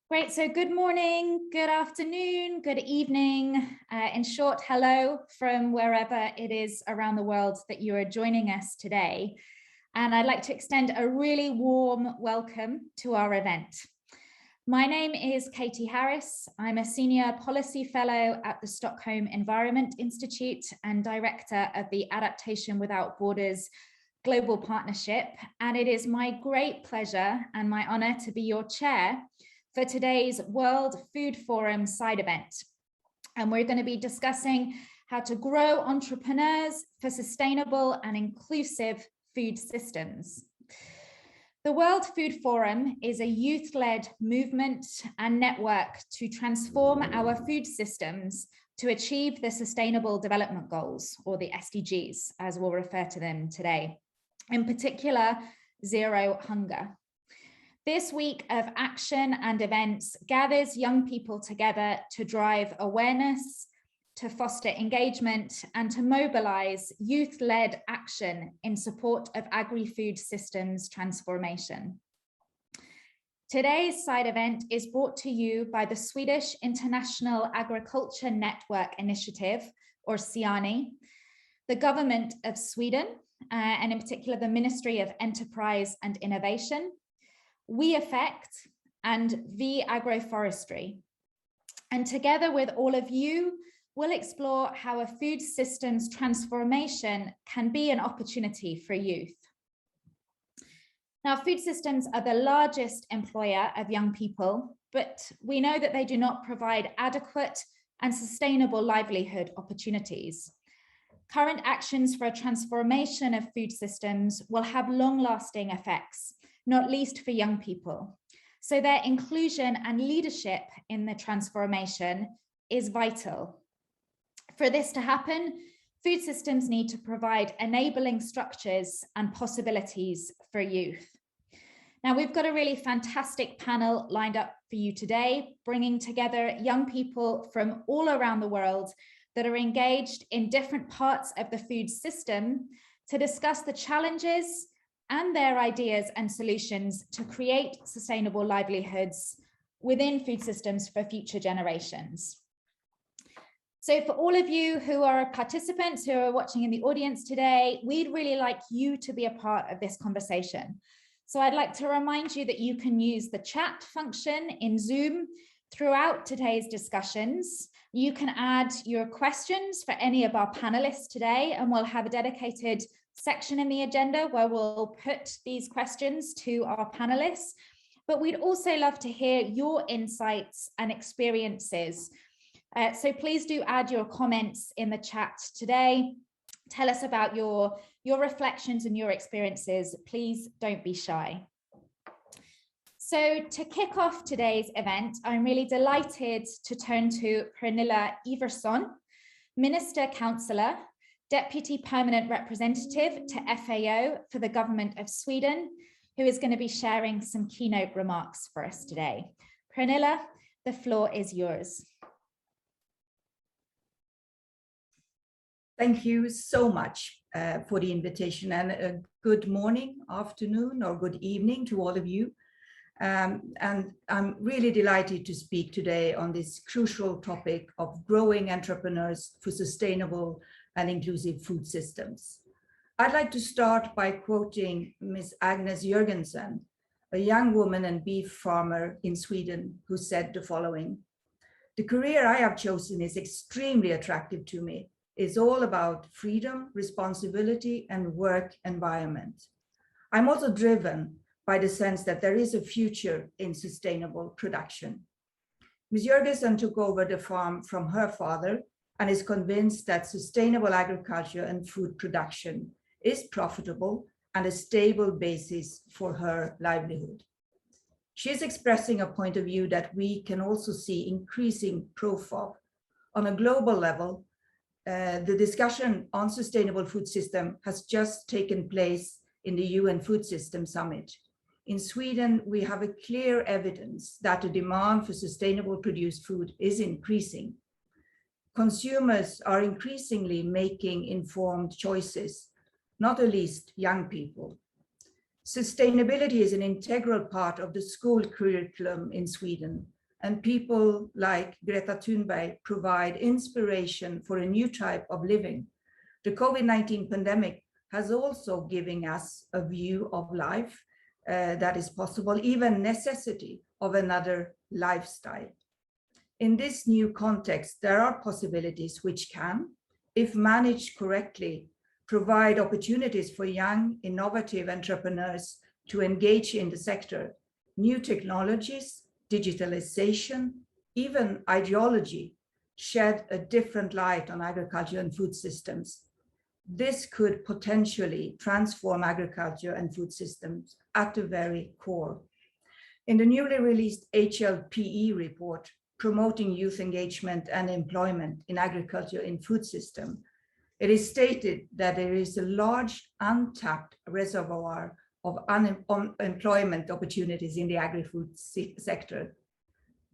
Great, so good morning, good afternoon, good evening. In short, hello from wherever it is around the world that you are joining us today. And I'd like to extend a really warm welcome to our event. My name is Katie Harris. I'm a Senior Policy Fellow at the Stockholm Environment Institute and Director of the Adaptation Without Borders Global Partnership. And it is my great pleasure and my honor to be your chair for today's World Food Forum side event. And we're going to be discussing how to grow entrepreneurs for sustainable and inclusive food systems. The World Food Forum is a youth-led movement and network to transform our food systems to achieve the Sustainable Development Goals, or the SDGs, as we'll refer to them today. In particular, zero hunger. This week of action and events gathers young people together to drive awareness, to foster engagement, and to mobilize youth-led action in support of agri-food systems transformation. Today's side event is brought to you by the Swedish International Agriculture Network Initiative, or SIANI, the government of Sweden, and in particular the Ministry of Enterprise and Innovation, WeAffect, and V Agroforestry. And together with all of you, we'll explore how a food systems transformation can be an opportunity for youth. Now, food systems are the largest employer of young people, but we know that they do not provide adequate and sustainable livelihood opportunities. Current actions for a transformation of food systems will have long-lasting effects, not least for young people. So their inclusion and leadership in the transformation is vital. For this to happen, food systems need to provide enabling structures and possibilities for youth. Now, we've got a really fantastic panel lined up for you today, bringing together young people from all around the world that are engaged in different parts of the food system to discuss the challenges and their ideas and solutions to create sustainable livelihoods within food systems for future generations. So for all of you who are participants, who are watching in the audience today, we'd really like you to be a part of this conversation. So I'd like to remind you that you can use the chat function in Zoom throughout today's discussions. You can add your questions for any of our panelists today, and we'll have a dedicated section in the agenda where we'll put these questions to our panelists. But we'd also love to hear your insights and experiences. So please do add your comments in the chat today. Tell us about your reflections and your experiences. Please don't be shy. So to kick off today's event, I'm really delighted to turn to Pernilla Iversson, Minister Councillor, Deputy Permanent Representative to FAO for the Government of Sweden, who is going to be sharing some keynote remarks for us today. Pernilla, the floor is yours. Thank you so much for the invitation, and a good morning, afternoon, or good evening to all of you. And I'm really delighted to speak today on this crucial topic of growing entrepreneurs for sustainable and inclusive food systems. I'd like to start by quoting Ms. Agnes Jörgensen, a young woman and beef farmer in Sweden, who said the following: "The career I have chosen is extremely attractive to me. It's all about freedom, responsibility, and work environment. I'm also driven by the sense that there is a future in sustainable production." Ms. Jörgensen took over the farm from her father and is convinced that sustainable agriculture and food production is profitable and a stable basis for her livelihood. She is expressing a point of view that we can also see increasing profile. On a global level, the discussion on sustainable food system has just taken place in the UN Food System Summit. In Sweden, we have a clear evidence that the demand for sustainable produced food is increasing. Consumers are increasingly making informed choices, not the least young people. Sustainability is an integral part of the school curriculum in Sweden, and people like Greta Thunberg provide inspiration for a new type of living. The COVID-19 pandemic has also given us a view of life that is possible, even necessity of another lifestyle. In this new context, there are possibilities which can, if managed correctly, provide opportunities for young, innovative entrepreneurs to engage in the sector. New technologies, digitalization, even ideology shed a different light on agriculture and food systems. This could potentially transform agriculture and food systems at the very core. In the newly released HLPE report, Promoting Youth Engagement and Employment in Agriculture and Food System, it is stated that there is a large untapped reservoir of unemployment opportunities in the agri-food sector.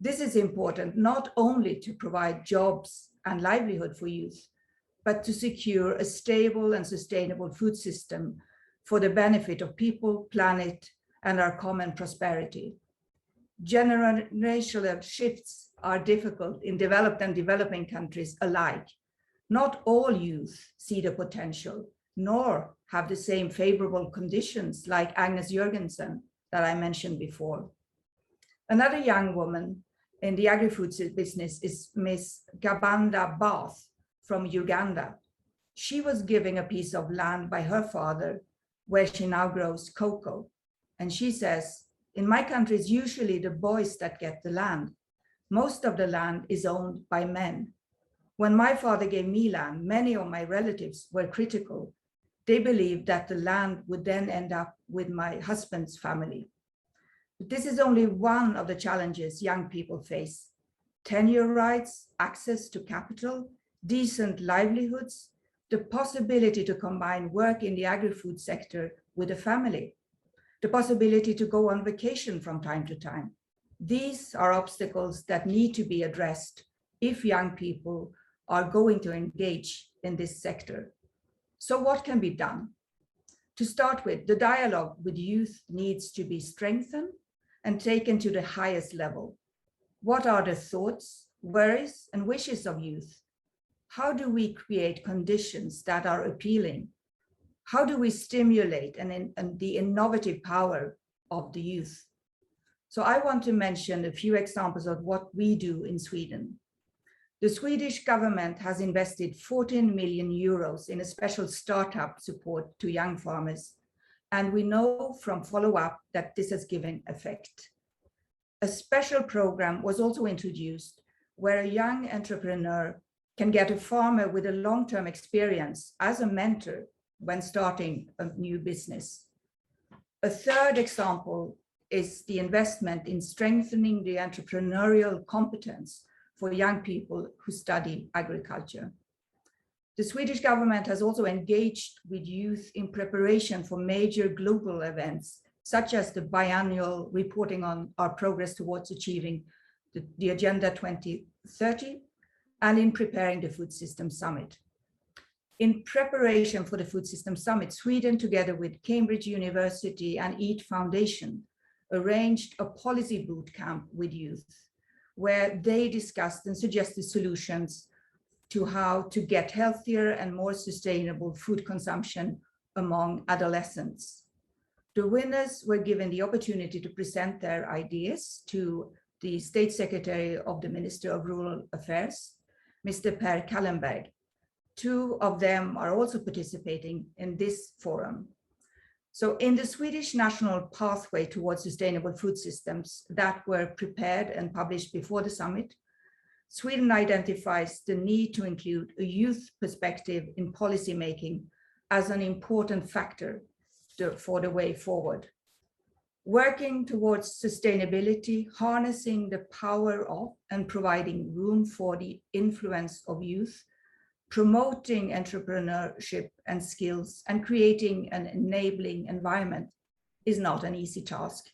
This is important not only to provide jobs and livelihood for youth, but to secure a stable and sustainable food system for the benefit of people, planet, and our common prosperity. Generational shifts are difficult in developed and developing countries alike. Not all youth see the potential, nor have the same favorable conditions like Agnes Jurgensen that I mentioned before. Another young woman in the agri-food business is Miss Gabanda Bath from Uganda. She was given a piece of land by her father where she now grows cocoa. And she says, in my country, it's usually the boys that get the land. Most of the land is owned by men. When my father gave me land, many of my relatives were critical. They believed that the land would then end up with my husband's family. But this is only one of the challenges young people face. Tenure rights, access to capital, decent livelihoods, the possibility to combine work in the agri-food sector with a family, the possibility to go on vacation from time to time. These are obstacles that need to be addressed if young people are going to engage in this sector. So what can be done? To start with, the dialogue with youth needs to be strengthened and taken to the highest level. What are the thoughts, worries, and wishes of youth? How do we create conditions that are appealing? How do we stimulate the innovative power of the youth? So I want to mention a few examples of what we do in Sweden. The Swedish government has invested 14 million euros in a special startup support to young farmers. And we know from follow-up that this has given effect. A special program was also introduced where a young entrepreneur can get a farmer with a long-term experience as a mentor when starting a new business. A third example is the investment in strengthening the entrepreneurial competence for young people who study agriculture. The Swedish government has also engaged with youth in preparation for major global events, such as the biannual reporting on our progress towards achieving the Agenda 2030, and in preparing the Food System Summit. In preparation for the Food System Summit, Sweden, together with Cambridge University and EAT Foundation, arranged a policy boot camp with youth, where they discussed and suggested solutions to how to get healthier and more sustainable food consumption among adolescents. The winners were given the opportunity to present their ideas to the State Secretary of the Ministry of Rural Affairs, Mr. Per Kallenberg. Two of them are also participating in this forum. So in the Swedish National Pathway towards Sustainable Food Systems that were prepared and published before the summit, Sweden identifies the need to include a youth perspective in policymaking as an important factor for the way forward. Working towards sustainability, harnessing the power of and providing room for the influence of youth, promoting entrepreneurship and skills, and creating an enabling environment is not an easy task.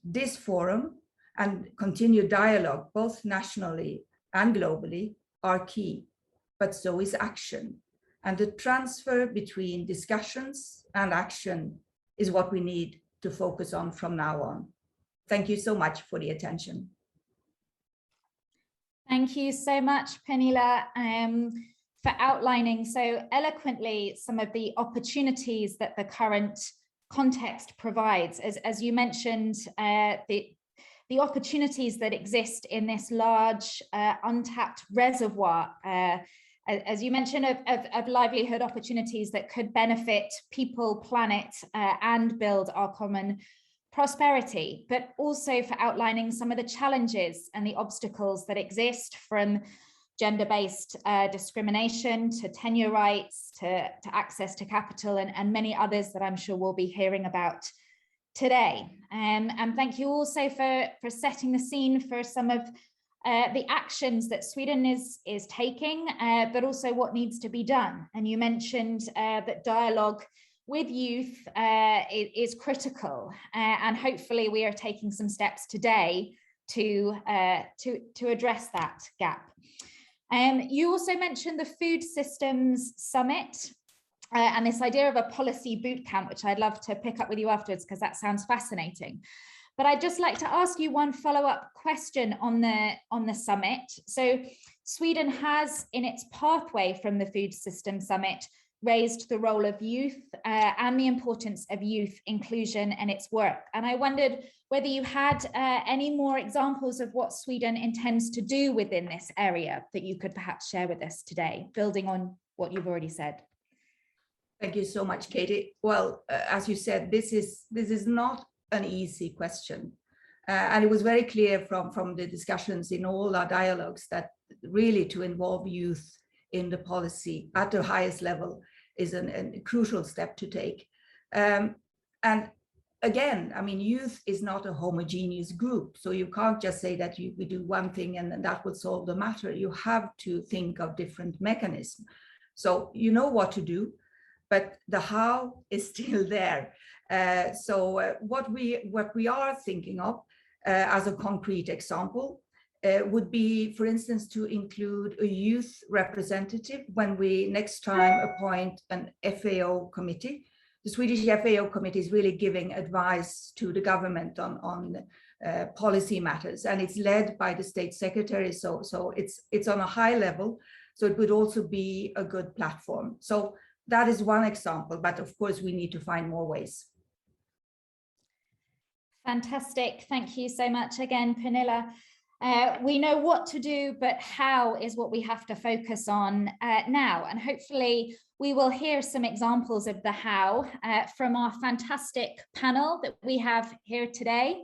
This forum and continued dialogue, both nationally and globally, are key, but so is action. And the transfer between discussions and action is what we need to focus on from now on. Thank you so much for the attention. Thank you so much, Pernilla, for outlining so eloquently some of the opportunities that the current context provides. As you mentioned, the opportunities that exist in this large untapped reservoir, as you mentioned, of livelihood opportunities that could benefit people, planet, and build our common prosperity, but also for outlining some of the challenges and the obstacles that exist, from gender-based discrimination to tenure rights to access to capital, and many others that I'm sure we'll be hearing about today. And thank you also for setting the scene for some of the actions that Sweden is taking, but also what needs to be done. And you mentioned that dialogue with youth is critical, and hopefully we are taking some steps today to address that gap. You also mentioned the Food Systems Summit and this idea of a policy boot camp, which I'd love to pick up with you afterwards because that sounds fascinating. But I'd just like to ask you one follow-up question on the summit. So Sweden has, in its pathway from the Food Systems Summit, raised the role of youth and the importance of youth inclusion and its work. And I wondered whether you had any more examples of what Sweden intends to do within this area that you could perhaps share with us today, building on what you've already said. Thank you so much, Katie. Well, as you said, this is not an easy question. And it was very clear from the discussions in all our dialogues that really to involve youth in the policy at the highest level is a crucial step to take. And again, I mean, youth is not a homogeneous group. So you can't just say that we do one thing and that will solve the matter. You have to think of different mechanisms. So you know what to do, but the how is still there. So what we are thinking of as a concrete example would be, for instance, to include a youth representative when we next time appoint an FAO committee. The Swedish FAO committee is really giving advice to the government on policy matters, and it's led by the state secretary. So it's on a high level. So it would also be a good platform. So that is one example, but of course we need to find more ways. Fantastic. Thank you so much again, Pernilla. We know what to do, but how is what we have to focus on now. And hopefully we will hear some examples of the how from our fantastic panel that we have here today.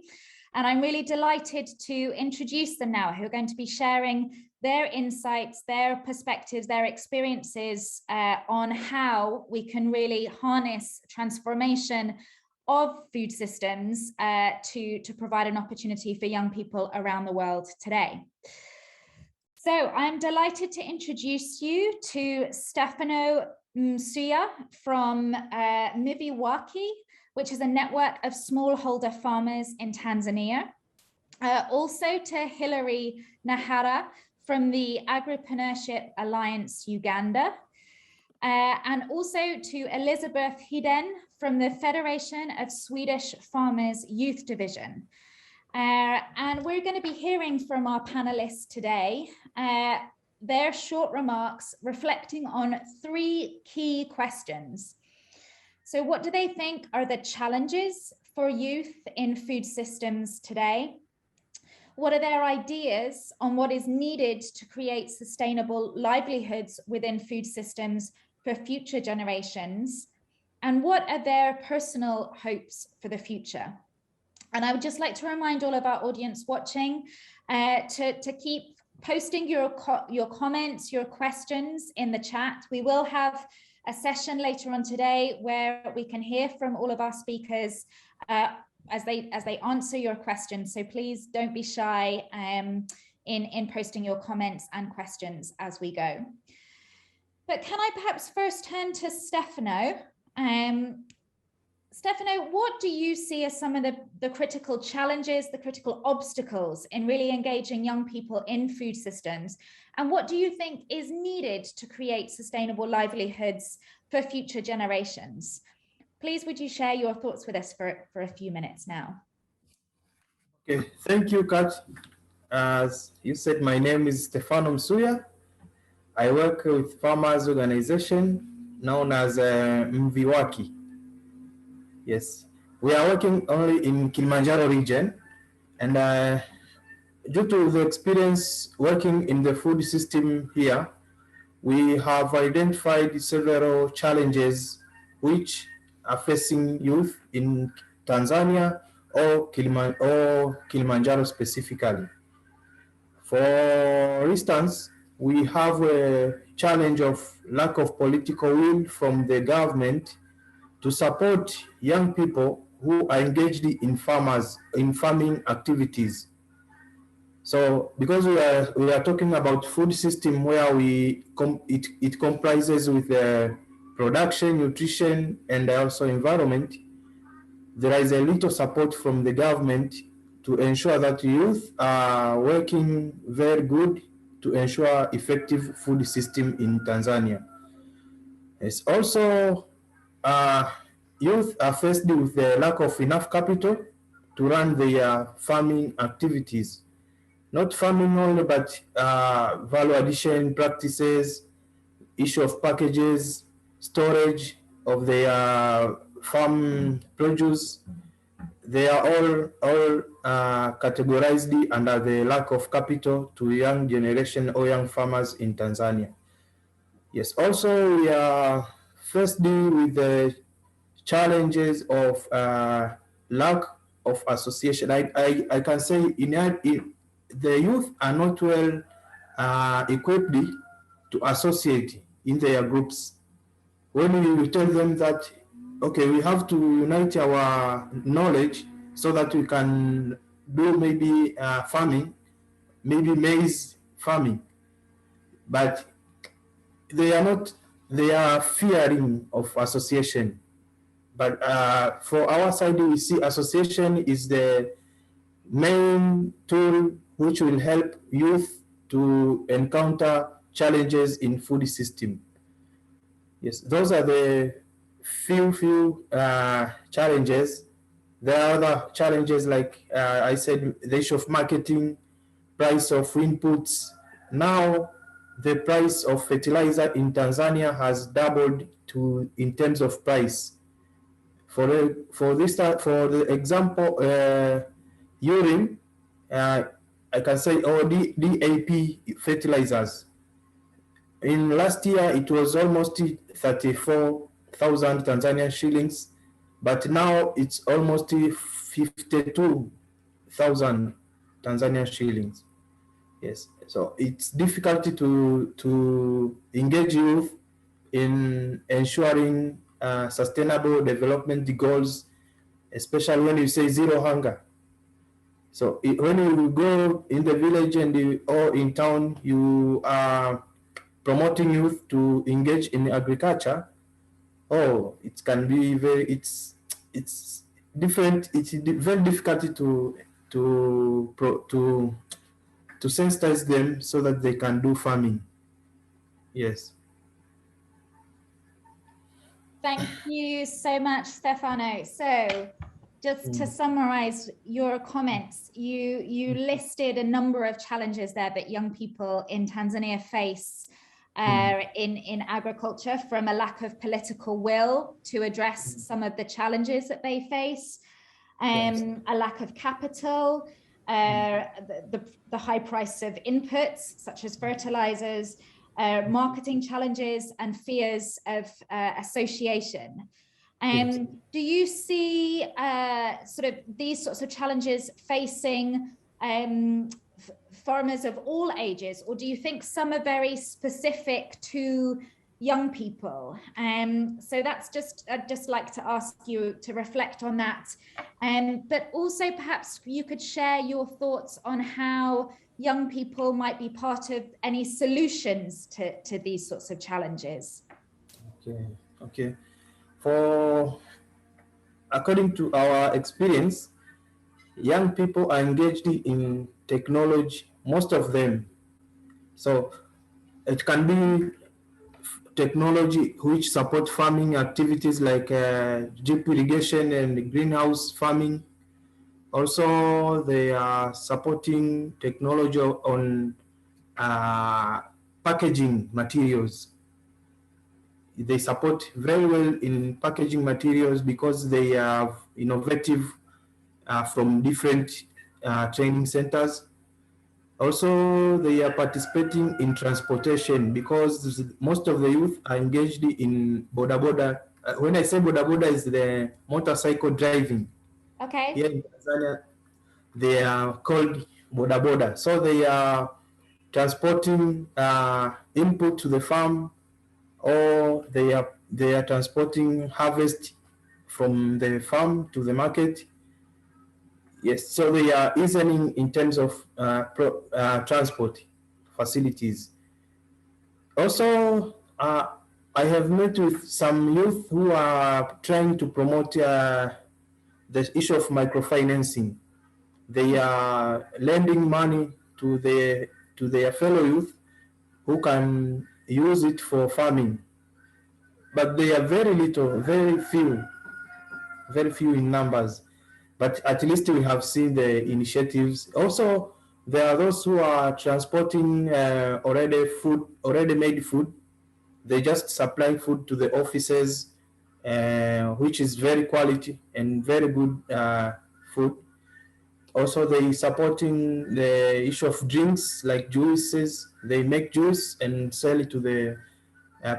And I'm really delighted to introduce them now, who are going to be sharing their insights, their perspectives, their experiences on how we can really harness transformation of food systems to provide an opportunity for young people around the world today. So I'm delighted to introduce you to Stephano Msuya from MVIWAKI, which is a network of smallholder farmers in Tanzania. Also to Hilary Nahara from the Agripreneurship Alliance Uganda. And also to Elizabeth Hiden from the Federation of Swedish Farmers Youth Division. And we're going to be hearing from our panelists today their short remarks reflecting on three key questions. So what do they think are the challenges for youth in food systems today? What are their ideas on what is needed to create sustainable livelihoods within food systems for future generations? And what are their personal hopes for the future? And I would just like to remind all of our audience watching to keep posting your comments, your questions in the chat. We will have a session later on today where we can hear from all of our speakers as they answer your questions. So please don't be shy in posting your comments and questions as we go. But can I perhaps first turn to Stephano? Stephano, what do you see as some of the critical challenges, the critical obstacles in really engaging young people in food systems? And what do you think is needed to create sustainable livelihoods for future generations? Please, would you share your thoughts with us for a few minutes now? Okay, thank you, Kat. as you said, my name is Stephano Msuya. I work with farmers organization known as MVIWAKI. Yes, we are working only in Kilimanjaro region, and due to the experience working in the food system here, we have identified several challenges which are facing youth in Tanzania or Kilimanjaro specifically. For instance, we have a challenge of lack of political will from the government to support young people who are engaged in farming activities. So because we are talking about food system where it comprises with production, nutrition, and also environment, there is a little support from the government to ensure that youth are working very good to ensure effective food system in Tanzania. It's also youth are faced with the lack of enough capital to run their farming activities. Not farming only, but value addition practices, issue of packages, storage of their farm produce. They are all categorized under the lack of capital to young generation or young farmers in Tanzania. Yes, also we are faced with the challenges of lack of association. I can say the youth are not well equipped to associate in their groups. When we tell them that, okay, we have to unite our knowledge so that we can do maybe farming, maybe maize farming, but they are fearing of association. But for our side, we see association is the main tool which will help youth to encounter challenges in food system. Yes, those are the few challenges. There are other challenges like I said, the issue of marketing, price of inputs. Now, the price of fertilizer in Tanzania has doubled in terms of price. For the example, urine, I can say, or DAP fertilizers. In last year, it was almost 34,000 Tanzanian shillings, but now it's almost 52,000 Tanzanian shillings. Yes, so it's difficult to engage youth in ensuring sustainable development goals, especially when you say zero hunger. So when you go in the village or in town, you are promoting youth to engage in agriculture. Oh, it can be it's different. It's very difficult to sensitize them so that they can do farming. Yes. Thank you so much, Stephano. So just to summarize your comments, you listed a number of challenges there that young people in Tanzania face in agriculture, from a lack of political will to address some of the challenges that they face, a lack of capital, the high price of inputs such as fertilizers, marketing challenges, and fears of association. Do you see sort of these sorts of challenges facing farmers of all ages, or do you think some are very specific to young people? So that's I'd just like to ask you to reflect on that. But also perhaps you could share your thoughts on how young people might be part of any solutions to these sorts of challenges. Okay. According to our experience, young people are engaged in technology, most of them. So it can be technology which support farming activities like drip irrigation and greenhouse farming. Also, they are supporting technology on packaging materials. They support very well in packaging materials because they have innovative from different training centers. Also, they are participating in transportation because most of the youth are engaged in boda boda. When I say boda boda, is the motorcycle driving. Okay. Here in Tanzania, they are called boda boda. So they are transporting input to the farm, or they are transporting harvest from the farm to the market. Yes, so they are easing in terms of transport facilities. Also, I have met with some youth who are trying to promote the issue of microfinancing. They are lending money to their fellow youth who can use it for farming, but they are very little, very few in numbers. But at least we have seen the initiatives. Also, there are those who are transporting already made food. They just supply food to the offices, which is very quality and very good food. Also, they supporting the issue of drinks like juices. They make juice and sell it to the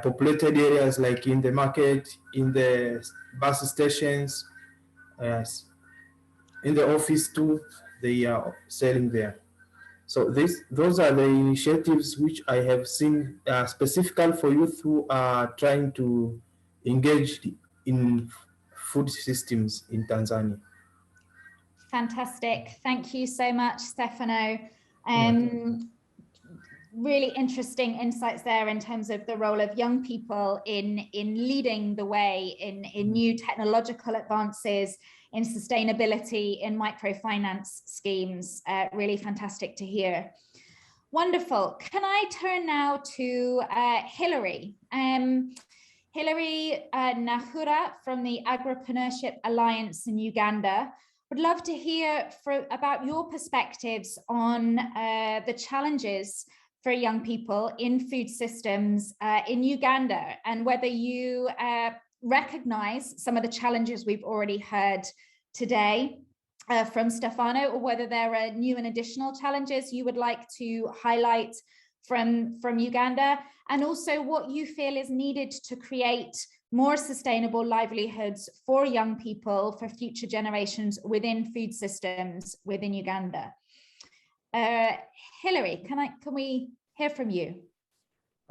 populated areas, like in the market, in the bus stations, in the office too. They are selling there. So those are the initiatives which I have seen specifically for youth who are trying to engage in food systems in Tanzania. Fantastic. Thank you so much, Stephano. Really interesting insights there in terms of the role of young people in leading the way in new technological advances, in sustainability, in microfinance schemes. Really fantastic to hear. Wonderful. Can I turn now to Hilary? Hilary Nahura from the Agripreneurship Alliance in Uganda. Would love to hear about your perspectives on the challenges for young people in food systems in Uganda, and whether you recognize some of the challenges we've already heard today from Stephano, or whether there are new and additional challenges you would like to highlight from Uganda, and also what you feel is needed to create more sustainable livelihoods for young people, for future generations within food systems within Uganda. Hilary, can we hear from you?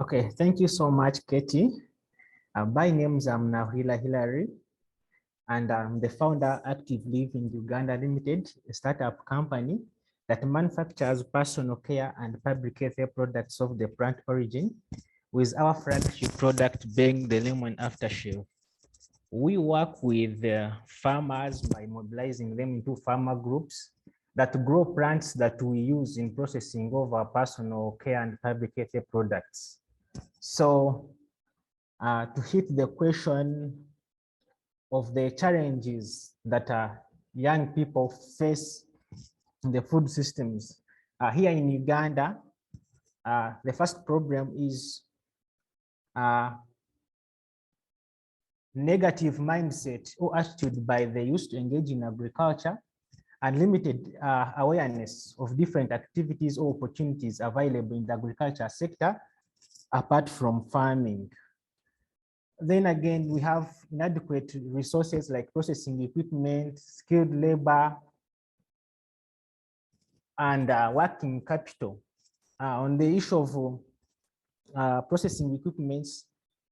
Okay, thank you so much, Katie. My name is Nahila Hilary, and I'm the founder Active Live in Uganda Limited, a startup company that manufactures personal care and public health products of the plant origin, with our flagship product being the lemon aftershave. We work with farmers by mobilizing them into farmer groups that grow plants that we use in processing of our personal care and public health products. So to hit the question of the challenges that young people face in the food systems, here in Uganda, the first problem is negative mindset or attitude by the youth to engage in agriculture, and limited awareness of different activities or opportunities available in the agriculture sector apart from farming. Then again, we have inadequate resources like processing equipment, skilled labor, and working capital. On the issue of processing equipments,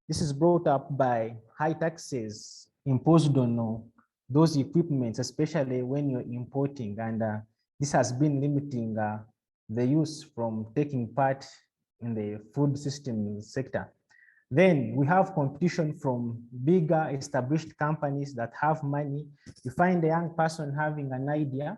this is brought up by high taxes imposed on those equipments, especially when you're importing, and this has been limiting the use from taking part in the food system sector. Then we have competition from bigger established companies that have money. You find a young person having an idea,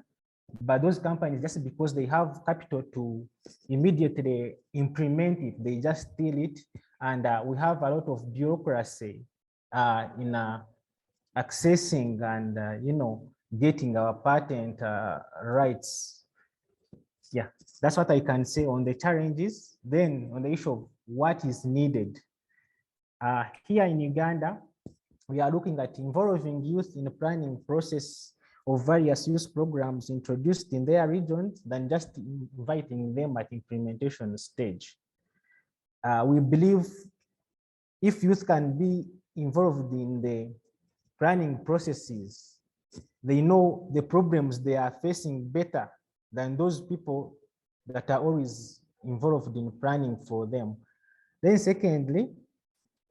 but those companies, just because they have capital to immediately implement it, they just steal it. And we have a lot of bureaucracy in accessing and getting our patent rights. Yeah, that's what I can say on the challenges. Then on the issue of what is needed. Here in Uganda, we are looking at involving youth in the planning process of various youth programs introduced in their regions than just inviting them at implementation stage. We believe if youth can be involved in the planning processes, they know the problems they are facing better than those people that are always involved in planning for them. Then secondly,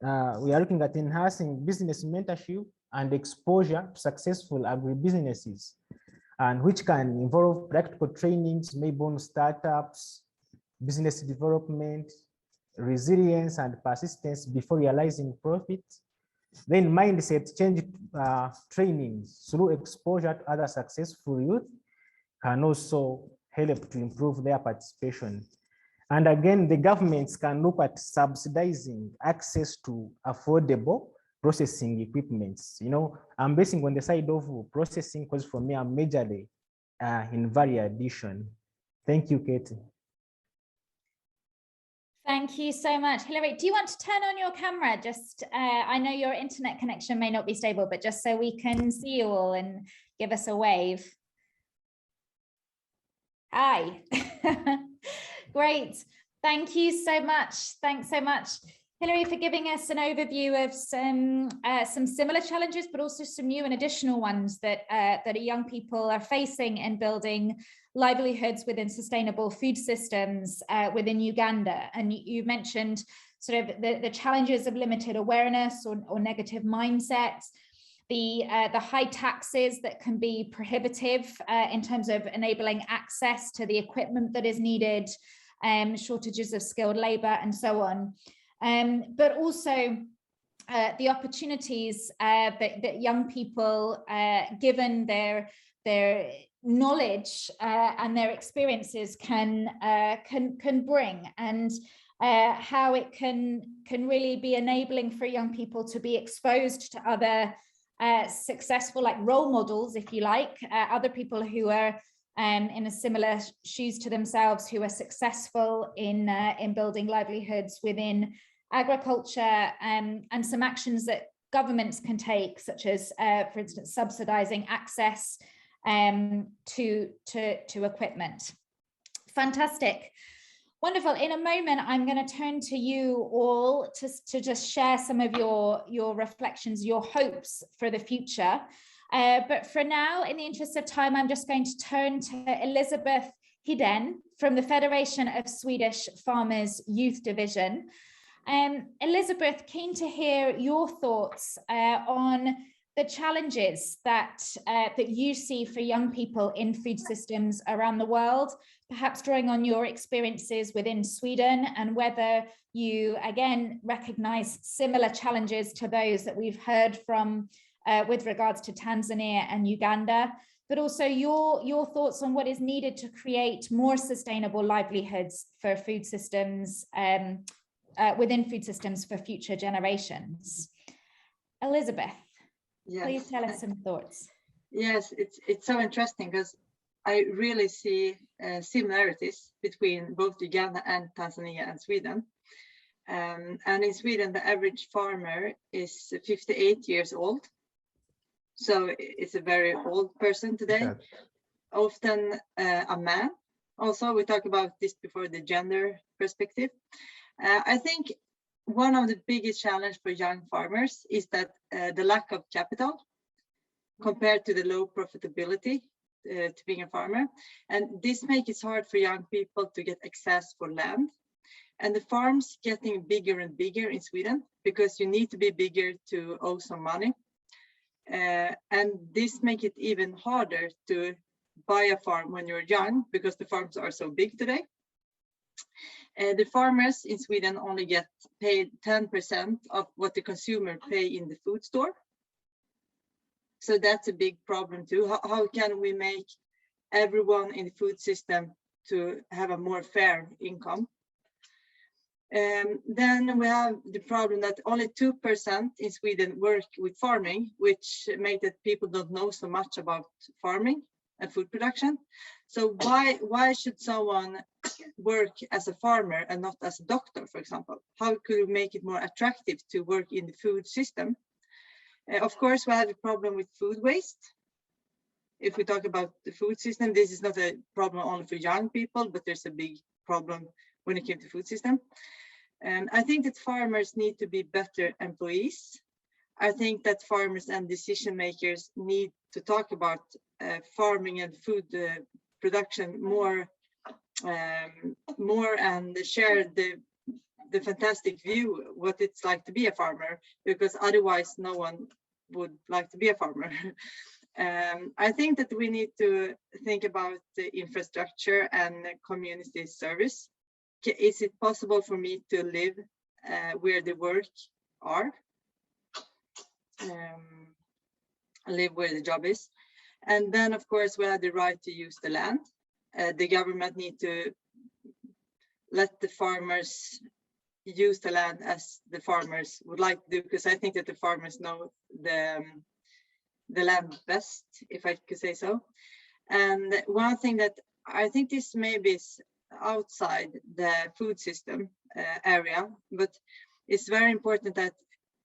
we are looking at enhancing business mentorship and exposure to successful agribusinesses, and which can involve practical trainings, maybe on startups, business development, resilience and persistence before realizing profit. Then mindset change trainings through exposure to other successful youth can also help to improve their participation. And again, the governments can look at subsidizing access to affordable processing equipments. You know, I'm basing on the side of processing because for me, I'm majorly in value addition. Thank you, Katie. Thank you so much. Hilary, do you want to turn on your camera? Just, I know your internet connection may not be stable, but just so we can see you all and give us a wave. Hi. Great. Thank you so much. Thanks so much, Hilary, for giving us an overview of some similar challenges, but also some new and additional ones that young people are facing in building livelihoods within sustainable food systems within Uganda. And you mentioned sort of the challenges of limited awareness or negative mindsets, the high taxes that can be prohibitive in terms of enabling access to the equipment that is needed, shortages of skilled labor and so on. But also the opportunities that young people, given their knowledge and their experiences can bring, and how it can really be enabling for young people to be exposed to other successful, like role models, if you like, other people who are in a similar shoes to themselves, who are successful in building livelihoods within agriculture, and some actions that governments can take, such as, for instance, subsidizing access to equipment. Fantastic. Wonderful. In a moment, I'm going to turn to you all to just share some of your reflections, your hopes for the future. But for now, in the interest of time, I'm just going to turn to Elizabeth Hiden from the Federation of Swedish Farmers Youth Division. Elizabeth, keen to hear your thoughts on the challenges that you see for young people in food systems around the world, perhaps drawing on your experiences within Sweden, and whether you again recognize similar challenges to those that we've heard from with regards to Tanzania and Uganda, but also your thoughts on what is needed to create more sustainable livelihoods for food systems, within food systems for future generations. Elizabeth. Yes. Please tell us some thoughts. Yes, it's so interesting because I really see similarities between both Uganda and Tanzania and Sweden. And in Sweden, the average farmer is 58 years old. So it's a very old person today, often a man. Also, we talked about this before, the gender perspective. I think one of the biggest challenges for young farmers is that the lack of capital compared to the low profitability to being a farmer. And this makes it hard for young people to get access for land. And the farms getting bigger and bigger in Sweden because you need to be bigger to owe some money. And this makes it even harder to buy a farm when you're young because the farms are so big today. The farmers in Sweden only get paid 10% of what the consumer pay in the food store. So that's a big problem too. How can we make everyone in the food system to have a more fair income? Then we have the problem that only 2% in Sweden work with farming, which makes that people don't know so much about farming and food production. So why should someone work as a farmer and not as a doctor, for example? How could we make it more attractive to work in the food system? Of course, we have a problem with food waste. If we talk about the food system, this is not a problem only for young people, but there's a big problem when it comes to food system. And I think that farmers need to be better employees. I think that farmers and decision makers need to talk about farming and food production more and share the fantastic view what it's like to be a farmer, because otherwise no one would like to be a farmer. I think that we need to think about the infrastructure and community service. Is it possible for me to live where the work are? Live where the job is. And then of course we have the right to use the land. The government need to let the farmers use the land as the farmers would like to do, because I think that the farmers know the land best, if I could say so. And one thing that I think this maybe is outside the food system area, but it's very important that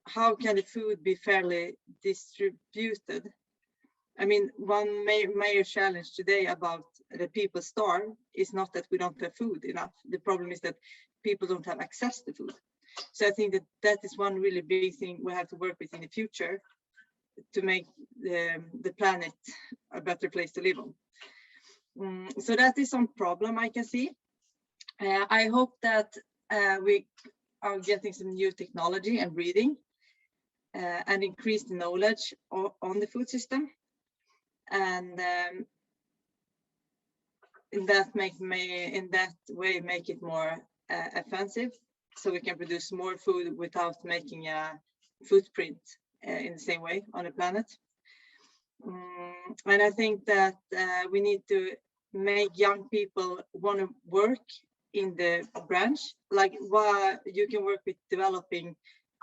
how can the food be fairly distributed? I mean, one major challenge today about the people starve is not that we don't have food enough. The problem is that people don't have access to food. So I think that that is one really big thing we have to work with in the future to make the planet a better place to live on. So that is some problem I can see. I hope that we are getting some new technology and breeding and increase the knowledge on the food system. And in that way make it more offensive, so we can produce more food without making a footprint in the same way on the planet. And I think that we need to make young people want to work in the branch, like why you can work with developing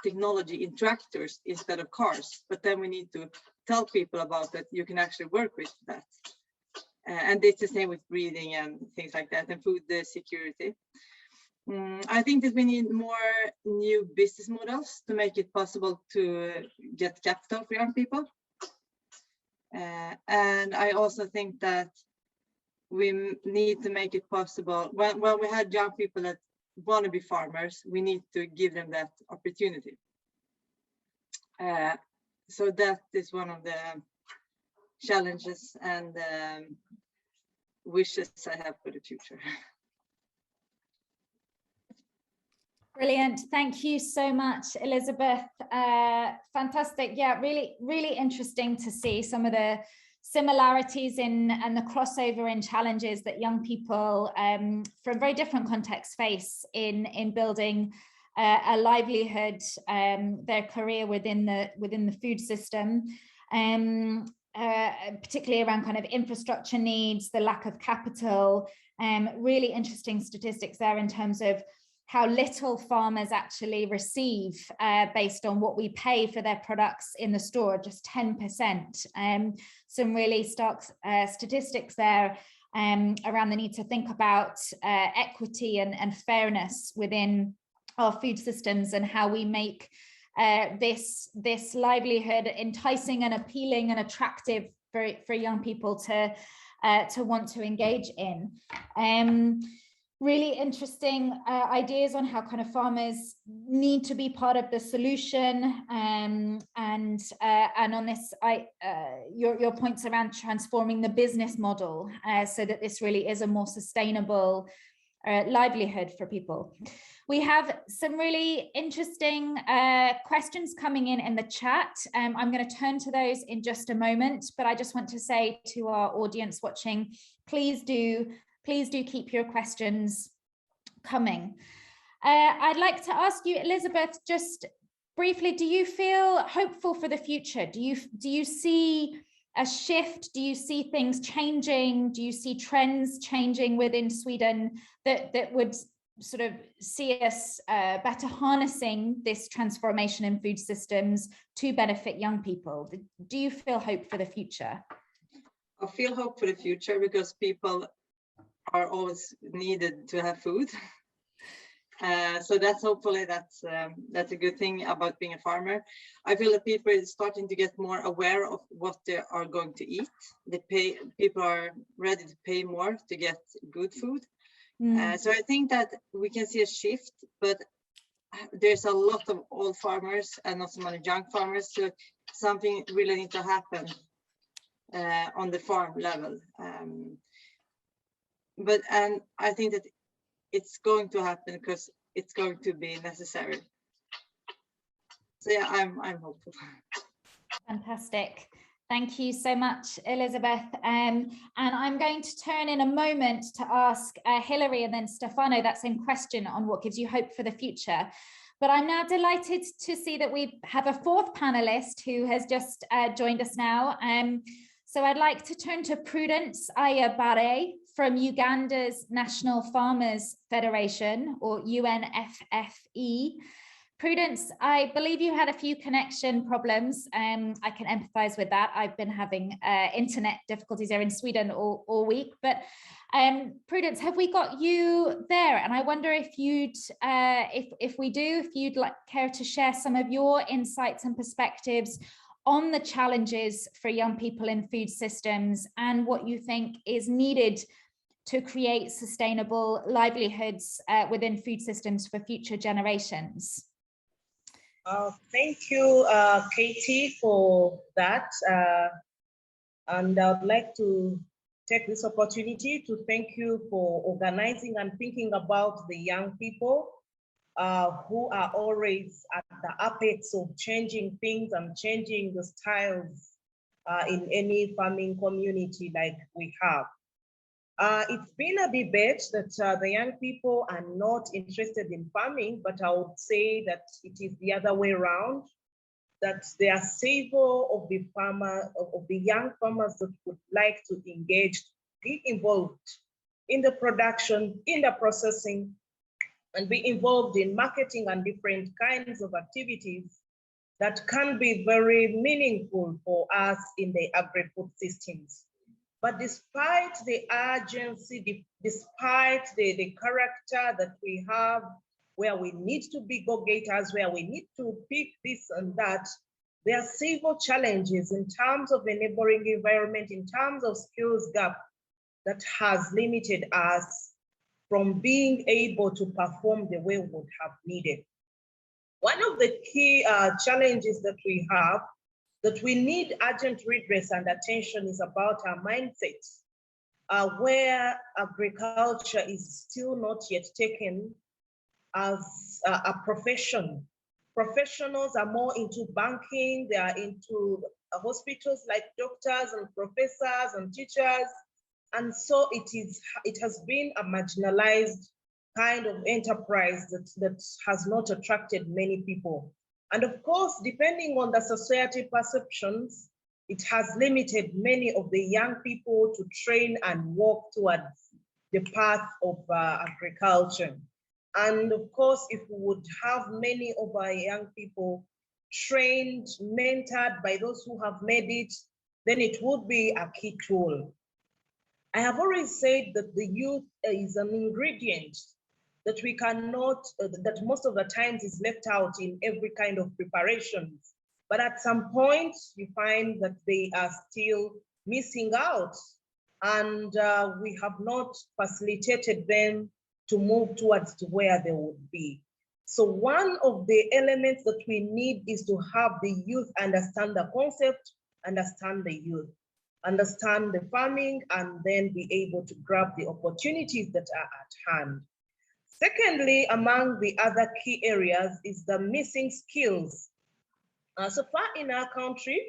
technology in tractors instead of cars, but then we need to tell people about that you can actually work with that. And it's the same with breeding and things like that, and food security. I think that we need more new business models to make it possible to get capital for young people. And I also think that we need to make it possible, when we had young people that want to be farmers, we need to give them that opportunity. So that is one of the challenges and wishes I have for the future. Brilliant. Thank you so much, Elizabeth. Fantastic. Yeah, really, really interesting to see some of the similarities in and the crossover in challenges that young people from very different contexts face in building a livelihood, their career within the food system, particularly around kind of infrastructure needs, the lack of capital. Really interesting statistics there in terms of how little farmers actually receive based on what we pay for their products in the store, just 10%. Some really stark statistics there around the need to think about equity and fairness within our food systems, and how we make this livelihood enticing and appealing and attractive for young people to want to engage in. Really interesting ideas on how kind of farmers need to be part of the solution, and on this, your points around transforming the business model so that this really is a more sustainable livelihood for people. We have some really interesting questions coming in the chat. I'm going to turn to those in just a moment, but I just want to say to our audience watching, please do keep your questions coming. I'd like to ask you, Elizabeth, just briefly, do you feel hopeful for the future? Do you see a shift? Do you see things changing? Do you see trends changing within Sweden that would sort of see us better harnessing this transformation in food systems to benefit young people? Do you feel hope for the future? I feel hope for the future because people are always needed to have food. So that's hopefully that's a good thing about being a farmer. I feel that people are starting to get more aware of what they are going to eat. People are ready to pay more to get good food. So I think that we can see a shift, but there's a lot of old farmers and not so many young farmers. So something really needs to happen on the farm level. And I think that it's going to happen because it's going to be necessary. So yeah, I'm hopeful. Fantastic. Thank you so much, Elizabeth. And I'm going to turn in a moment to ask Hilary and then Stephano that same question on what gives you hope for the future. But I'm now delighted to see that we have a fourth panelist who has just joined us now. So I'd like to turn to Prudence Ayabare from Uganda's National Farmers Federation, or UNFFE. Prudence, I believe you had a few connection problems. I can empathize with that. I've been having internet difficulties here in Sweden all week. But Prudence, have we got you there? And I wonder if you'd, if we do, if you'd care to share some of your insights and perspectives on the challenges for young people in food systems and what you think is needed to create sustainable livelihoods within food systems for future generations. Thank you, Katie, for that. And I'd like to take this opportunity to thank you for organizing and thinking about the young people who are always at the apex of changing things and changing the styles in any farming community like we have. It's been a debate that the young people are not interested in farming, but I would say that it is the other way around, that there are several of the young farmers that would like to engage, be involved in the production, in the processing, and be involved in marketing and different kinds of activities that can be very meaningful for us in the agri-food systems. But despite the urgency, despite the character that we have, where we need to be go-getters, where we need to pick this and that, there are several challenges in terms of enabling environment, in terms of skills gap that has limited us from being able to perform the way we would have needed. One of the key challenges that we have, that we need urgent redress and attention, is about our mindsets, where agriculture is still not yet taken as a profession. Professionals are more into banking, they are into hospitals like doctors and professors and teachers. And so it has been a marginalized kind of enterprise that has not attracted many people. And of course, depending on the society perceptions, it has limited many of the young people to train and walk towards the path of agriculture. And of course, if we would have many of our young people trained, mentored by those who have made it, then it would be a key tool. I have always said that the youth is an ingredient that we cannot, that most of the times is left out in every kind of preparations. But at some point, you find that they are still missing out, and we have not facilitated them to move towards to where they would be. So one of the elements that we need is to have the youth understand the concept, understand the youth, understand the farming, and then be able to grab the opportunities that are at hand. Secondly, among the other key areas is the missing skills. So far in our country,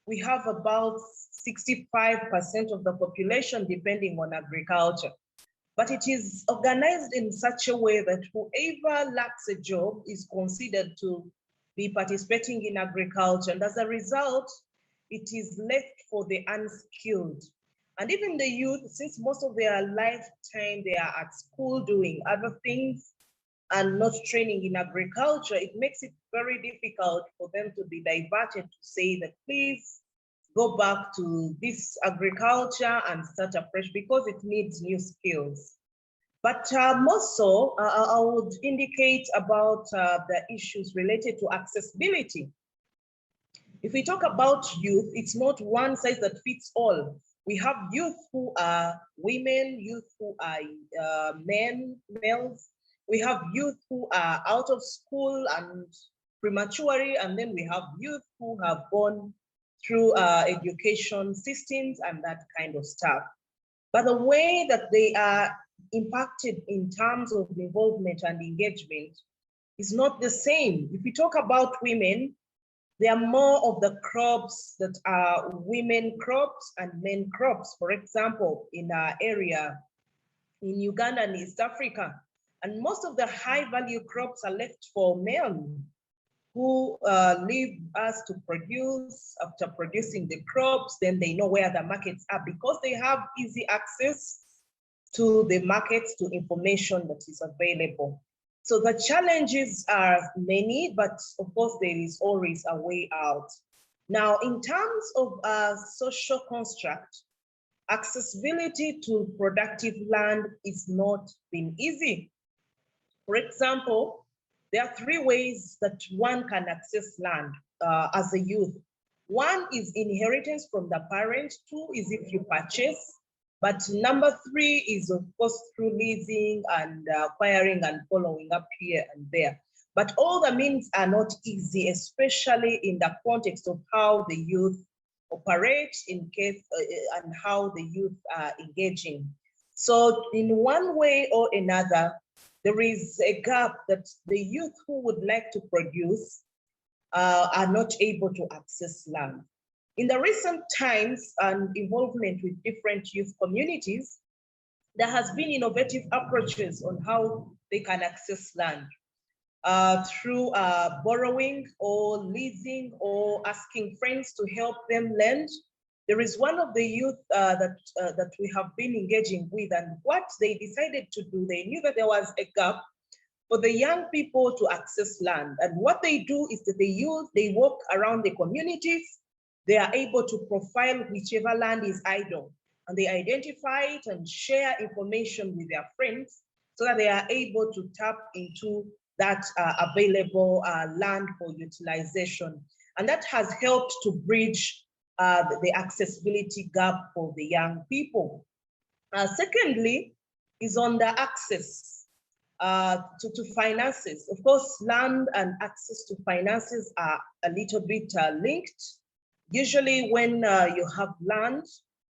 we have about 65% of the population depending on agriculture. But it is organized in such a way that whoever lacks a job is considered to be participating in agriculture. And as a result, it is left for the unskilled. And even the youth, since most of their lifetime they are at school doing other things and not training in agriculture, it makes it very difficult for them to be diverted to say that please go back to this agriculture and start afresh because it needs new skills. But more so, I would indicate about the issues related to accessibility. If we talk about youth, it's not one size that fits all. We have youth who are women, youth who are males. We have youth who are out of school and prematurely, and then we have youth who have gone through education systems and that kind of stuff. But the way that they are impacted in terms of involvement and engagement is not the same. If we talk about women, there are more of the crops that are women crops and men crops. For example, in our area in Uganda and East Africa, and most of the high value crops are left for men who leave us to produce. After producing the crops, then they know where the markets are because they have easy access to the markets, to information that is available. So the challenges are many, but of course there is always a way out. Now, in terms of social construct, accessibility to productive land is not been easy. For example, there are 3 ways that one can access land as a youth. 1 is inheritance from the parent, 2 is if you purchase, but number 3 is of course through leasing and acquiring and following up here and there. But all the means are not easy, especially in the context of how the youth operates in case and how the youth are engaging. So in one way or another, there is a gap that the youth who would like to produce are not able to access land. In the recent times and involvement with different youth communities, there has been innovative approaches on how they can access land through borrowing or leasing or asking friends to help them lend. There is one of the youth that we have been engaging with, and what they decided to do, they knew that there was a gap for the young people to access land. And what they do is that they walk around the communities, they are able to profile whichever land is idle, and they identify it and share information with their friends so that they are able to tap into that available land for utilization. And that has helped to bridge the accessibility gap for the young people. Secondly, is on the access to finances. Of course, land and access to finances are a little bit linked. Usually when you have land,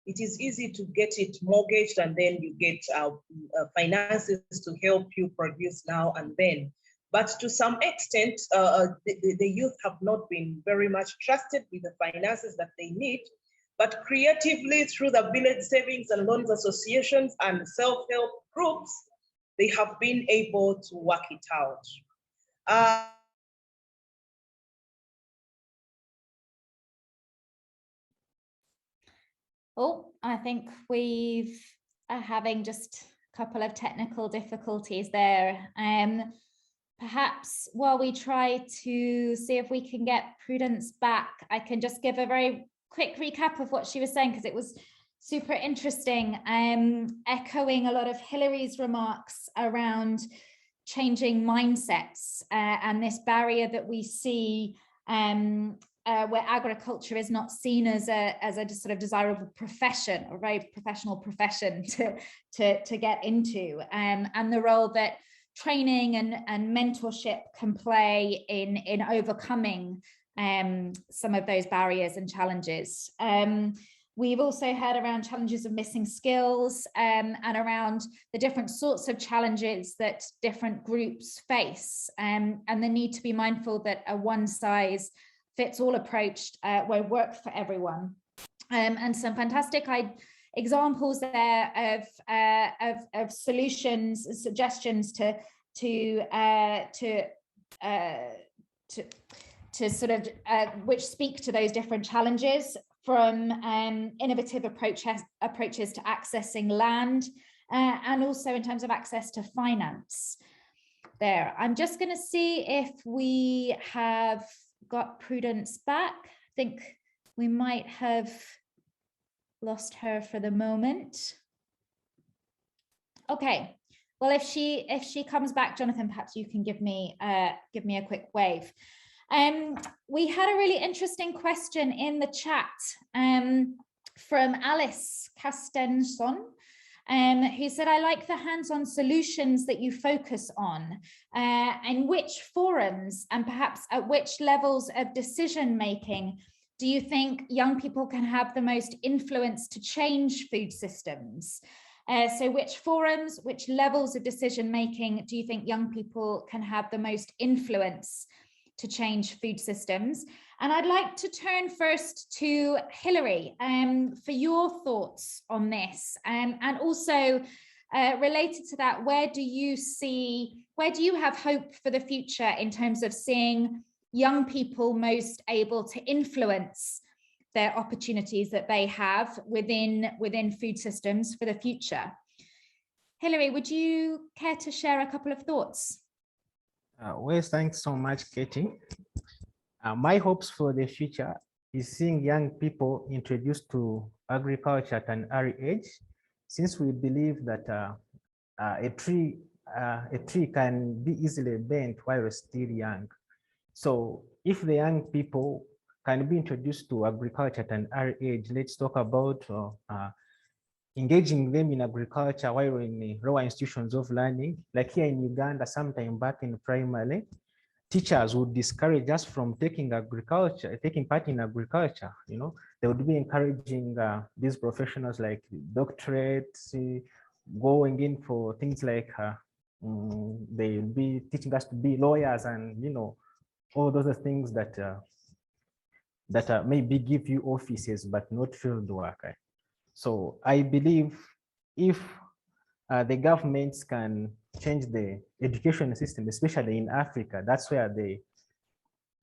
it is easy to get it mortgaged and then you get finances to help you produce now and then. But to some extent, the youth have not been very much trusted with the finances that they need, but creatively through the village savings and loans associations and self-help groups, they have been able to work it out. Oh, I think we've having just a couple of technical difficulties there. Perhaps while we try to see if we can get Prudence back, I can just give a very quick recap of what she was saying, because it was super interesting, echoing a lot of Hillary's remarks around changing mindsets and this barrier that we see where agriculture is not seen as a sort of desirable profession, or very professional profession to get into, and the role that training and mentorship can play in overcoming some of those barriers and challenges. We've also heard around challenges of missing skills and around the different sorts of challenges that different groups face, and the need to be mindful that a one-size-fits-all approach won't work for everyone. And some fantastic examples there of solutions, suggestions to sort of which speak to those different challenges. from innovative approaches to accessing land, and also in terms of access to finance. There, I'm just going to see if we have got Prudence back. I think we might have lost her for the moment. Okay, well, if she comes back, Jonathan, perhaps you can give me a quick wave. We had a really interesting question in the chat from Alice Castenson, who said, I like the hands-on solutions that you focus on, and which forums and perhaps at which levels of decision-making do you think young people can have the most influence to change food systems? So which forums, which levels of decision-making do you think young people can have the most influence to change food systems? And I'd like to turn first to Hilary for your thoughts on this, and also related to that, where do you have hope for the future in terms of seeing young people most able to influence their opportunities that they have within food systems for the future? Hilary, would you care to share a couple of thoughts? Well, thanks so much, Katie. My hopes for the future is seeing young people introduced to agriculture at an early age, since we believe that a tree can be easily bent while still young. So if the young people can be introduced to agriculture at an early age, let's talk about engaging them in agriculture while in lower institutions of learning. Like here in Uganda, sometime back in primary, teachers would discourage us from taking part in agriculture. You know, they would be encouraging these professionals like doctorates, going in for things like they will be teaching us to be lawyers, and all those things that maybe give you offices but not field work. So I believe if the governments can change the education system, especially in Africa, that's where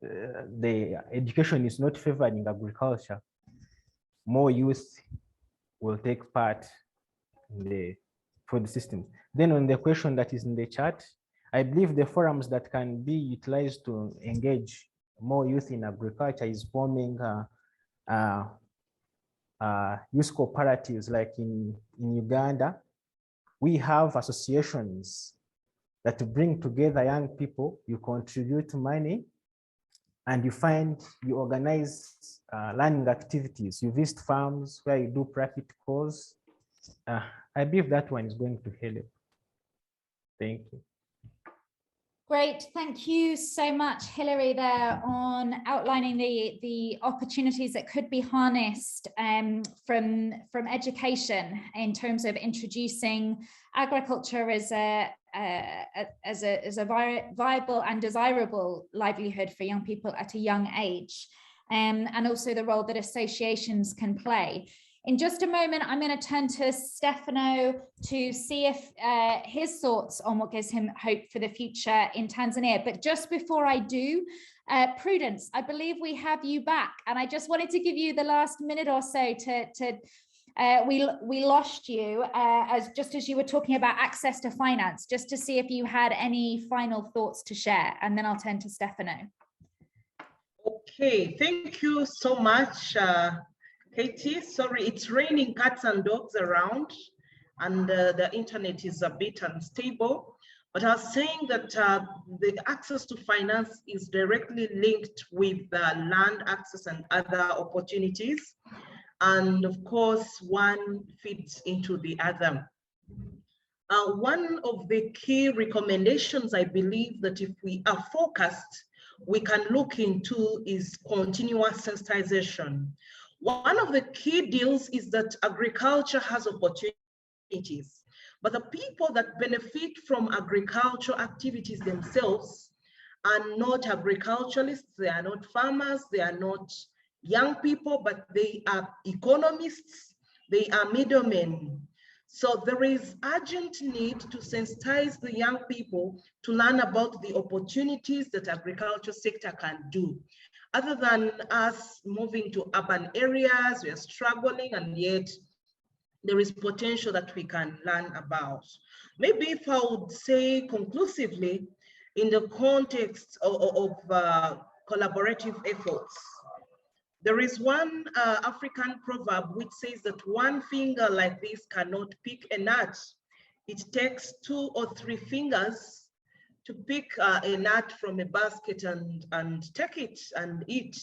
the education is not favoring agriculture, more youth will take part in the food system. Then on the question that is in the chat, I believe the forums that can be utilized to engage more youth in agriculture is forming youth cooperatives. Like in Uganda, we have associations that bring together young people. You contribute money and you organize learning activities. You visit farms where you do practicals. I believe that one is going to help. Thank you. Great, thank you so much, Hilary, there on outlining the opportunities that could be harnessed from education in terms of introducing agriculture as a viable and desirable livelihood for young people at a young age, and also the role that associations can play. In just a moment, I'm going to turn to Stephano to see if his thoughts on what gives him hope for the future in Tanzania. But just before I do, Prudence, I believe we have you back, and I just wanted to give you the last minute or so we lost you just as you were talking about access to finance, just to see if you had any final thoughts to share, and then I'll turn to Stephano. Okay, thank you so much. Katie, sorry, it's raining cats and dogs around, and the internet is a bit unstable. But I was saying that the access to finance is directly linked with land access and other opportunities. And of course, one feeds into the other. One of the key recommendations I believe that if we are focused, we can look into is continuous sensitization. One of the key deals is that agriculture has opportunities, but the people that benefit from agricultural activities themselves are not agriculturalists, they are not farmers, they are not young people, but they are economists, they are middlemen. So there is urgent need to sensitize the young people to learn about the opportunities that agriculture sector can do. Other than us moving to urban areas, we are struggling, and yet there is potential that we can learn about. Maybe if I would say conclusively, in the context of collaborative efforts, there is one African proverb which says that one finger like this cannot pick a nut. It takes 2 or 3 fingers to pick a nut from a basket and take it and eat.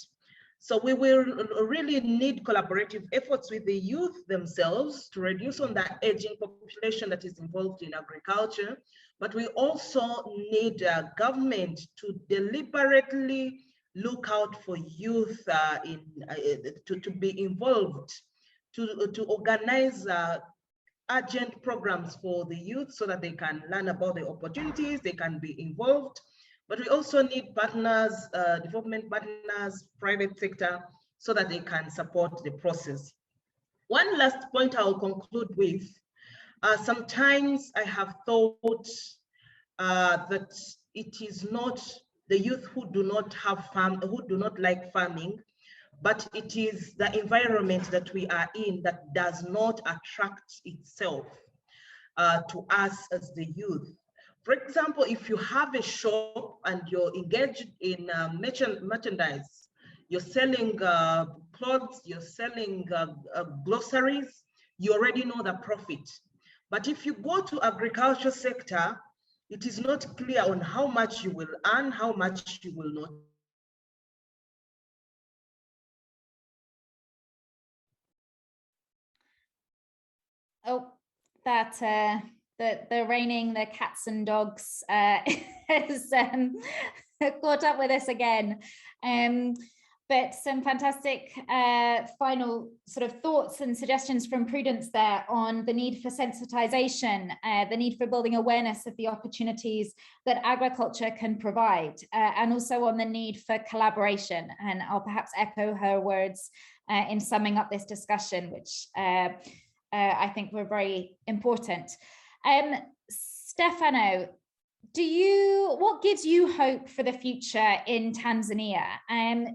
So we will really need collaborative efforts with the youth themselves to reduce on that aging population that is involved in agriculture. But we also need government to deliberately look out for youth to be involved, to organize urgent programs for the youth so that they can learn about the opportunities, they can be involved. But we also need partners, development partners, private sector, so that they can support the process. One last point I'll conclude with, sometimes I have thought that it is not the youth who do not have who do not like farming, but it is the environment that we are in that does not attract itself to us as the youth. For example, if you have a shop and you're engaged in merchandise, you're selling clothes, you're selling groceries, you already know the profit. But if you go to agriculture sector, it is not clear on how much you will earn, how much you will not. Oh, that the raining, the cats and dogs has caught up with us again. But some fantastic final sort of thoughts and suggestions from Prudence there on the need for sensitization, the need for building awareness of the opportunities that agriculture can provide, and also on the need for collaboration. And I'll perhaps echo her words in summing up this discussion, which I think were very important. Stephano, what gives you hope for the future in Tanzania?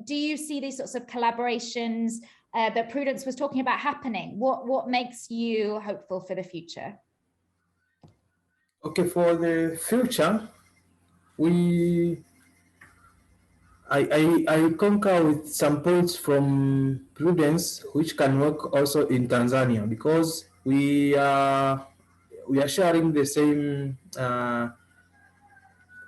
Do you see these sorts of collaborations that Prudence was talking about happening? What makes you hopeful for the future? Okay, for the future, I concur with some points from Prudence, which can work also in Tanzania, because we are sharing the same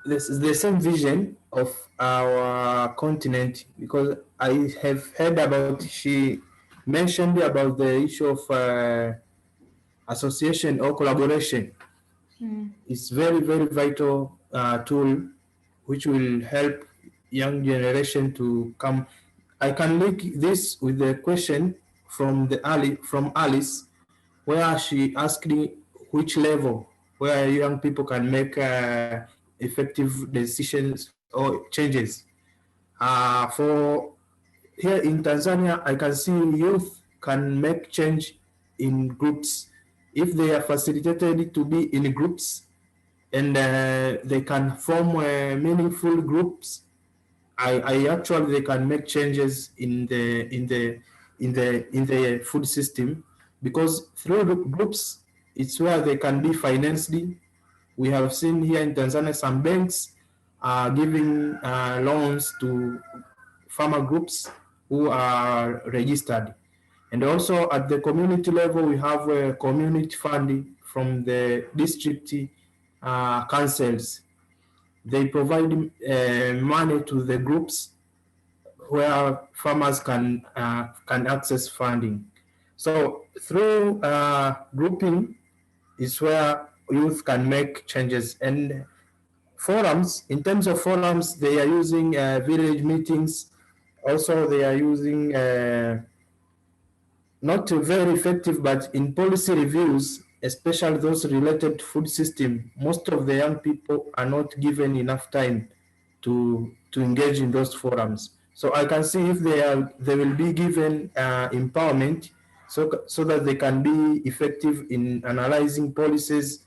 the same vision of our continent, because I have heard about, she mentioned about the issue of association or collaboration. It's very, very vital tool which will help young generation to come. I can link this with the question from Alice, where she asked me which level where young people can make effective decisions or changes. For here in Tanzania, I can see youth can make change in groups if they are facilitated to be in groups, and they can form meaningful groups. I actually, they can make changes in the food system, because through the groups, it's where they can be financed. We have seen here in Tanzania some banks are giving loans to farmer groups who are registered. And also at the community level, we have a community funding from the district councils. They provide money to the groups where farmers can access funding. So through grouping is where youth can make changes. And forums, in terms of forums, they are using village meetings. Also, they are using not very effective, but in policy reviews, especially those related to food system, most of the young people are not given enough time to engage in those forums. So I can see if they will be given empowerment, so that they can be effective in analyzing policies.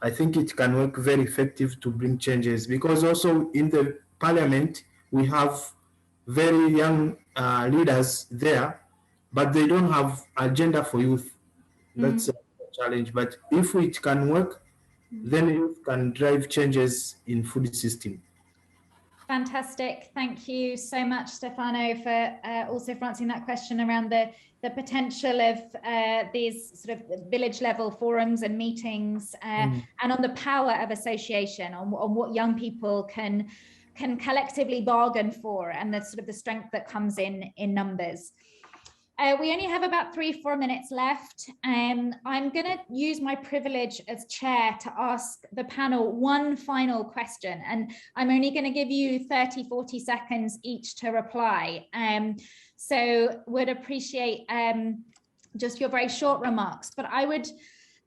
I think it can work very effective to bring changes, because also in the parliament we have very young leaders there, but they don't have agenda for youth. That's a challenge. But if it can work, then youth can drive changes in food system. Fantastic. Thank you so much, Stephano, for also answering that question around the potential of these sort of village level forums and meetings and on the power of association, on what young people can collectively bargain for, and the sort of the strength that comes in numbers. We only have about 3-4 minutes left. I'm going to use my privilege as chair to ask the panel one final question, and I'm only going to give you 30-40 seconds each to reply. So would appreciate just your very short remarks, but I would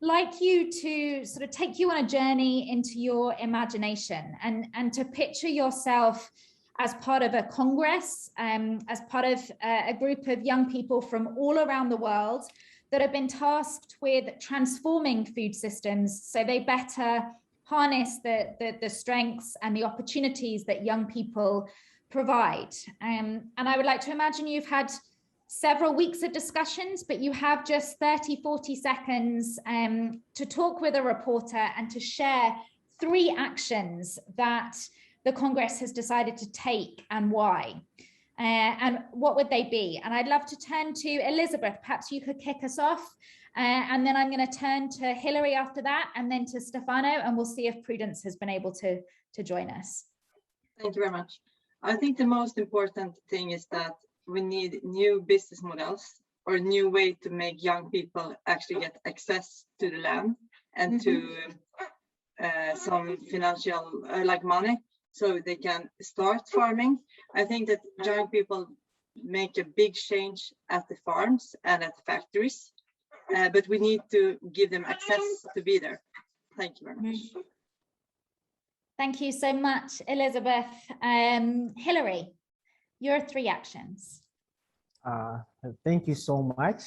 like you to sort of take you on a journey into your imagination and to picture yourself as part of a congress, as part of a group of young people from all around the world that have been tasked with transforming food systems so they better harness the strengths and the opportunities that young people provide. And I would like to imagine you've had several weeks of discussions, but you have just 30-40 seconds to talk with a reporter and to share 3 actions that the Congress has decided to take and why, and what would they be? And I'd love to turn to Elizabeth. Perhaps you could kick us off, and then I'm going to turn to Hilary after that, and then to Stephano, and we'll see if Prudence has been able to join us. Thank you very much. I think the most important thing is that we need new business models or a new way to make young people actually get access to the land and to some financial like money, so they can start farming. I think that young people make a big change at the farms and at the factories, but we need to give them access to be there. Thank you very much. Thank you so much, Elizabeth. Hilary, your 3 actions. Thank you so much.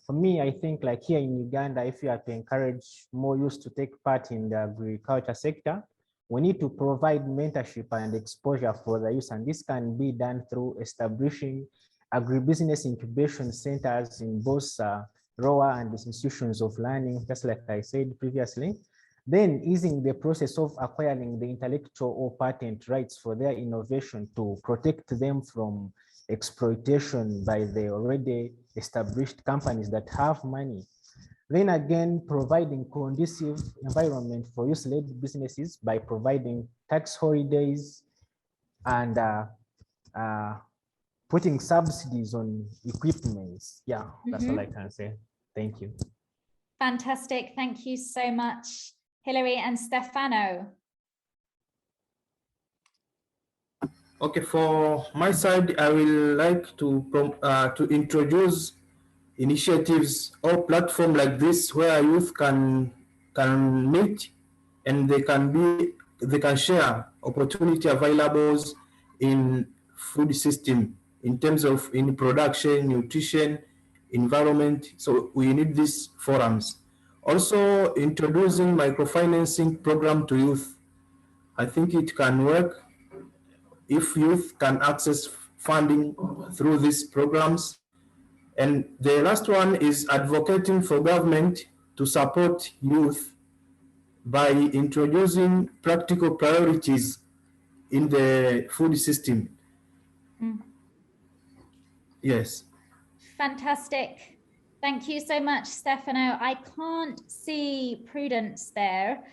For me, I think like here in Uganda, if you are to encourage more youth to take part in the agriculture sector, we need to provide mentorship and exposure for the youth, and this can be done through establishing agribusiness incubation centers in both ROA and institutions of learning, just like I said previously. Then easing the process of acquiring the intellectual or patent rights for their innovation to protect them from exploitation by the already established companies that have money. Then again, providing conducive environment for youth-led businesses by providing tax holidays and putting subsidies on equipment. Yeah, that's all I can say. Thank you. Fantastic. Thank you so much, Hilary and Stephano. Okay, for my side, I will like to introduce initiatives or platform like this where youth can meet and they can share opportunity available in food system in terms of in production, nutrition, environment. So we need these forums. Also introducing microfinancing program to youth. I think it can work if youth can access funding through these programs. And the last one is advocating for government to support youth by introducing practical priorities in the food system. Yes. Fantastic. Thank you so much, Stephano. I can't see Prudence there.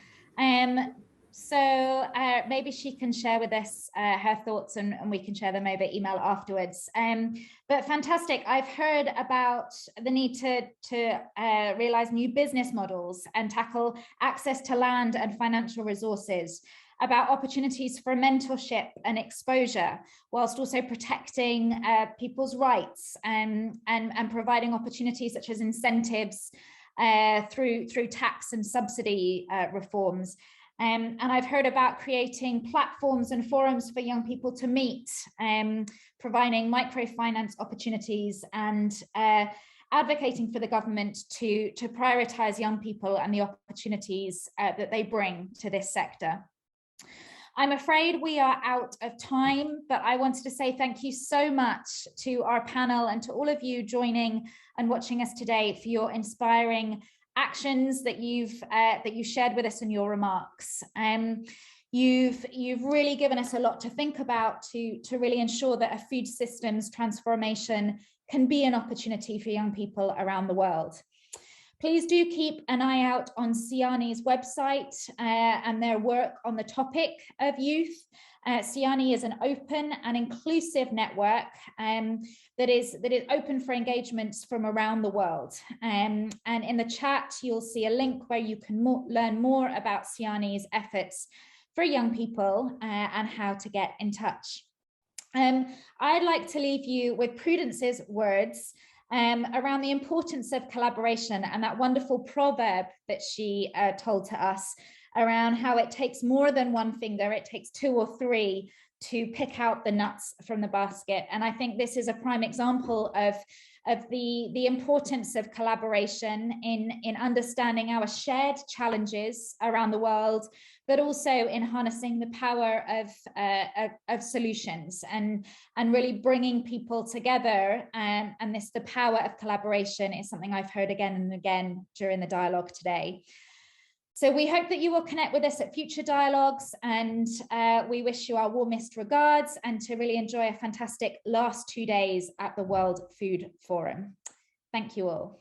So maybe she can share with us her thoughts and we can share them over email afterwards. But fantastic. I've heard about the need to realize new business models and tackle access to land and financial resources, about opportunities for mentorship and exposure, whilst also protecting people's rights and providing opportunities such as incentives through tax and subsidy reforms. And I've heard about creating platforms and forums for young people to meet, providing microfinance opportunities and advocating for the government to prioritize young people and the opportunities that they bring to this sector. I'm afraid we are out of time, but I wanted to say thank you so much to our panel and to all of you joining and watching us today for your inspiring actions that you shared with us in your remarks. You've really given us a lot to think about to really ensure that a food systems transformation can be an opportunity for young people around the world. Please do keep an eye out on SIANI's website and their work on the topic of youth. SIANI is an open and inclusive network that is open for engagements from around the world. And in the chat, you'll see a link where you can learn more about SIANI's efforts for young people and how to get in touch. I'd like to leave you with Prudence's words around the importance of collaboration and that wonderful proverb that she told to us around how it takes more than one finger, it takes 2 or 3 to pick out the nuts from the basket. And I think this is a prime example of the importance of collaboration in understanding our shared challenges around the world, but also in harnessing the power of solutions and really bringing people together. And the power of collaboration is something I've heard again and again during the dialogue today. So we hope that you will connect with us at future dialogues, and we wish you our warmest regards and to really enjoy a fantastic last 2 days at the World Food Forum. Thank you all.